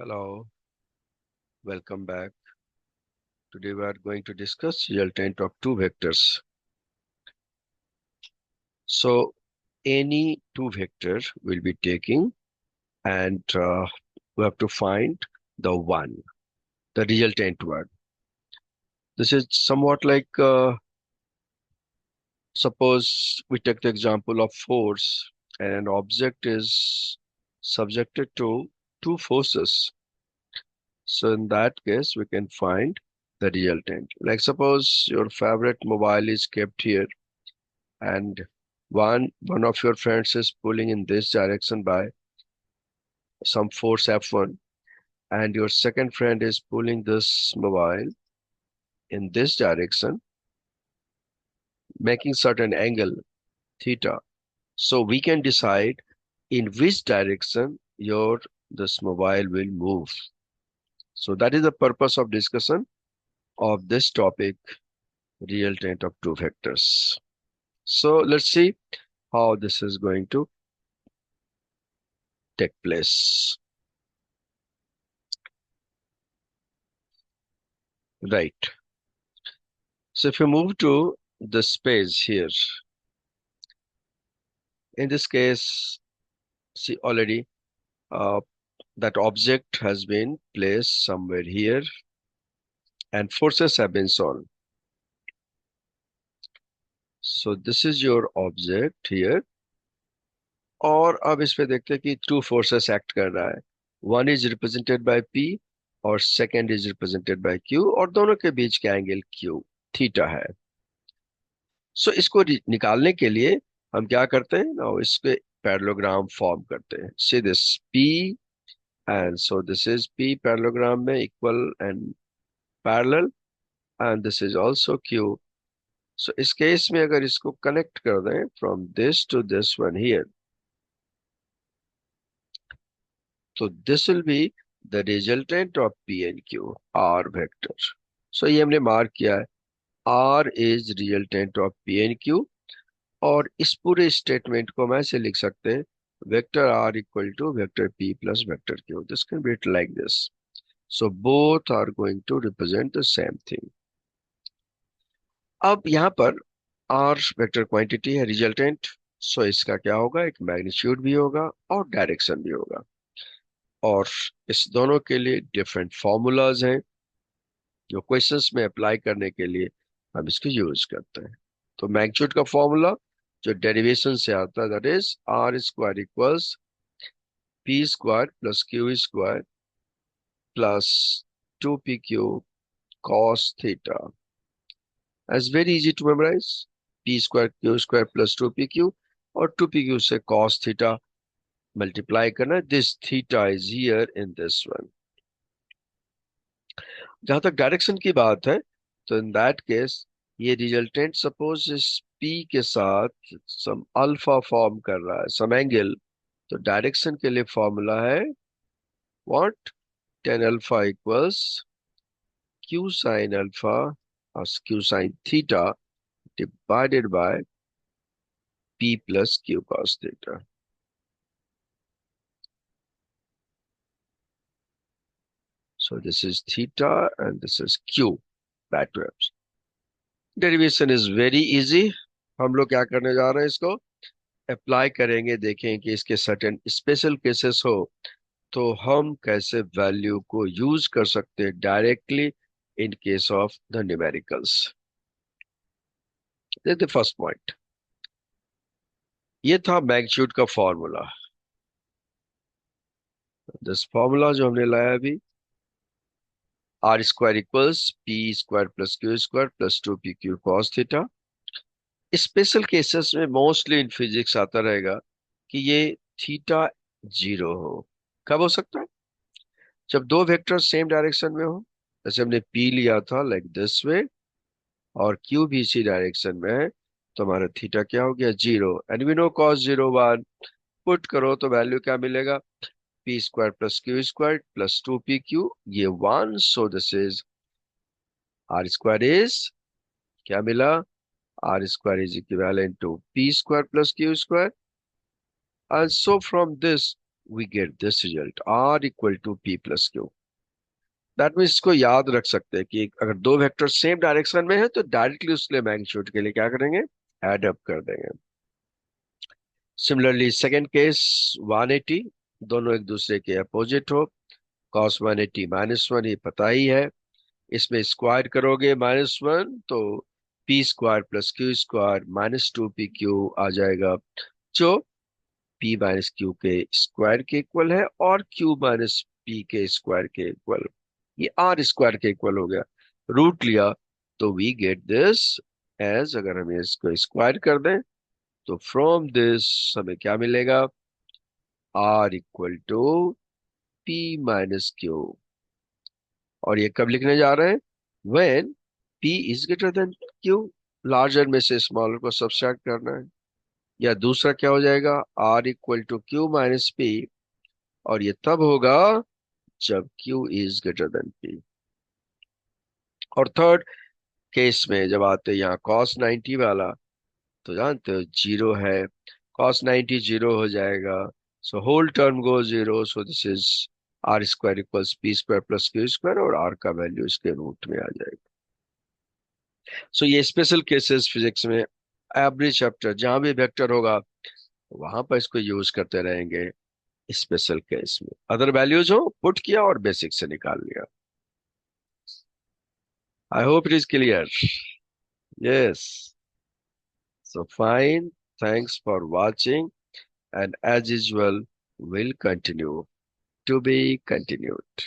Hello, welcome back. Today we are going to discuss resultant of two vectors. So any two vector will be taking and we have to find the one, the resultant one. This is somewhat like suppose we take the example of force and an object is subjected to two forces. So in that case, we can find the resultant. Like suppose your favorite mobile is kept here and one of your friends is pulling in this direction by some force F1 and your second friend is pulling this mobile in this direction making certain angle theta, so we can decide in which direction your this mobile will move. So that is the purpose of discussion of this topic, resultant of two vectors. So let's see how this is going to take place. Right. So if you move to the space here, in this case, see already uh, that object has been placed somewhere here and forces have been solved. So this is your object here. और अब इस पे देखते हैं कि two forces act कर रहा है. One is represented by P और second is represented by Q और दोनों के बीच का एंगल क्यू थीटा है. सो इसको निकालने के लिए हम क्या करते हैं ना, इसके पैरेललोग्राम फॉर्म करते हैं. See this P and so this is P parallelogram में equal and parallel and this is also Q. So इस केस में अगर इसको कनेक्ट कर दें from this to this one here, so this will be the resultant of P and Q, R vector. So ये हमने mark किया है, R is resultant of P and Q. और इस पूरे स्टेटमेंट को हम ऐसे लिख सकते हैं, vector R equal to vector P plus vector Q. This can be written like this. So both are going to represent the same thing. अब यहाँ पर R वेक्टर क्वांटिटी है रिजल्टेंट, सो इसका क्या होगा, एक मैग्नीट्यूड भी होगा और डायरेक्शन भी होगा. और इस दोनों के लिए डिफरेंट फॉर्मूलाज हैं जो क्वेश्चंस में अप्लाई करने के लिए हम इसको यूज करते हैं. तो मैग्नीट्यूड का फॉर्मूला जो डेरिवेशन से आता है that is R square equals P square plus Q square plus 2pq cos theta. That's very easy to memorize. P square Q square plus 2pq और 2pq से cos theta multiply करना. This theta is here in this one. जहां तक direction की बात है तो in that case ये रिजल्टेंट सपोज इस P के साथ सम अल्फा फॉर्म कर रहा है, सम एंगल, तो डायरेक्शन के लिए फॉर्मूला है what, tan alpha equals q sin alpha और q sin theta divided by P plus Q cos theta. So this is theta and this is Q backwards. Derivation is very easy. हम लोग क्या करने जा रहे हैं, इसको अप्लाई करेंगे, देखें कि इसके सर्टेन स्पेशल केसेस हो तो हम कैसे वैल्यू को यूज कर सकते हैं directly in case of the numericals. The first point ये था मैग्नीट्यूड का फॉर्मूला. दिस फॉर्मूला जो हमने लाया अभी, R square equals P square plus Q square plus 2pq cos theta. Special cases में मोस्टली इन फिजिक्स आता रहेगा कि ये थीटा जीरो हो. कब हो सकता है, जब दो वेक्टर सेम डायरेक्शन में हो, जैसे हमने पी लिया था लाइक दिस वे और क्यू भी इसी डायरेक्शन में है, तो हमारा थीटा क्या हो गया, zero. And we know cos 0 1. Put करो तो वैल्यू क्या मिलेगा, P square plus Q square plus 2pq, ये 1. So this is R square is क्या मिला, R square is equivalent to P square plus Q square. And so from this we get this result r equal to p plus q. That means इसको याद रख सकते हैं कि अगर दो वेक्टर सेम डायरेक्शन में है तो डायरेक्टली उसके लिए मैग्नीट्यूड के लिए क्या करेंगे, एड अप कर देंगे. सिमिलरली सेकेंड केस 180, दोनों एक दूसरे के अपोजिट हो. cos 180 -1 ये पता ही है. इसमें स्क्वायर करोगे -1 तो P square plus Q square -2pq आ जाएगा, जो p माइनस क्यू के स्क्वायर के इक्वल है और q माइनस p के स्क्वायर के इक्वल. ये आर स्क्वायर के इक्वल हो गया. रूट लिया तो वी गेट दिस एज, अगर हम इसको स्क्वायर कर दें तो फ्रॉम दिस हमें क्या मिलेगा, R equal to P minus Q. और ये कब लिखने जा रहे हैं, when P is greater than Q. Larger में से स्मॉलर को सब्सट्रैक्ट करना है. या दूसरा क्या हो जाएगा, R equal to Q minus P, और ये तब होगा जब Q is greater than P. और थर्ड केस में जब आते हैं यहाँ cos 90 वाला, तो जानते हो जीरो है, cos 90 जीरो हो जाएगा. So whole term go zero, so this is R square equals P square plus Q square, और आर का वैल्यू इसके रूट में आ जाएगा. सो ये स्पेशल केसेस फिजिक्स में एवरी चैप्टर जहां भी वेक्टर होगा वहां पर इसको यूज करते रहेंगे. स्पेशल केस में अदर वैल्यूज हो पुट किया और बेसिक से निकाल लिया. I hope it is clear. Yes. So fine, thanks for watching, and as usual, will continue to be continued.